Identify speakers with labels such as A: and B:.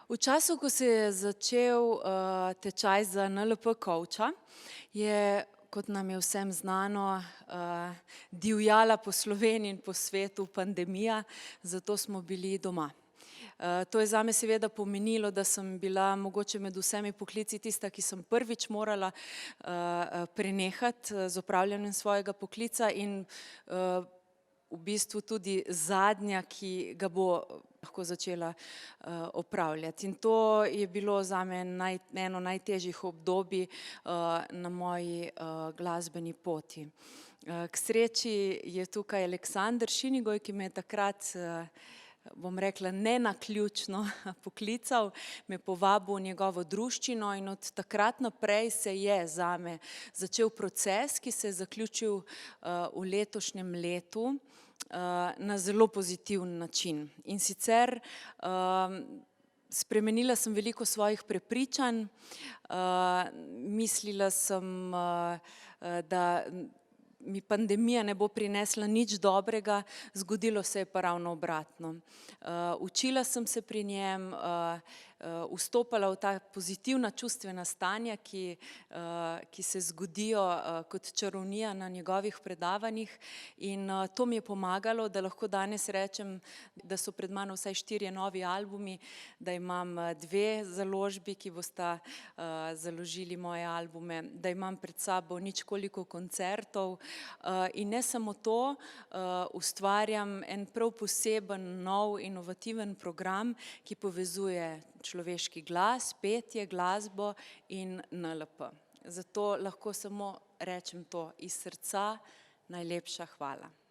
A: V času, ko se je začel tečaj za NLP coacha, je, kot nam je vsem znano, divjala po Sloveniji in po svetu pandemija, zato smo bili doma. To je zame seveda pomenilo, da sem bila mogoče med vsemi poklici tista, ki sem prvič morala prenehati z opravljanjem svojega poklica in v bistvu tudi zadnja, ki ga bo lahko začela opravljati. In to je bilo zame eno najtežjih obdobij na moji glasbeni poti. K sreči je tukaj Aleksander Šinigoj, ki me je takrat, bom rekla, nenaključno poklical, me povabil v njegovo druščino in od takrat naprej se je zame začel proces, ki se je zaključil v letošnjem letu na zelo pozitiven način. In sicer spremenila sem veliko svojih prepričanj, mislila sem, da mi pandemija ne bo prinesla nič dobrega, zgodilo se je pa ravno obratno. Učila sem se pri njem, vstopala v ta pozitivna čustvena stanja, ki se zgodijo kot čarovnija na njegovih predavanjih, in to mi je pomagalo, da lahko danes rečem, da so pred mano vsaj 4 novi albumi, da imam 2 založbi, ki bosta založili moje albume, da imam pred sabo ničkoliko koncertov in ne samo to, ustvarjam en prav poseben, nov, inovativen program, ki povezuje človeški glas, petje, glasbo in NLP. Zato lahko samo rečem to iz srca: najlepša hvala.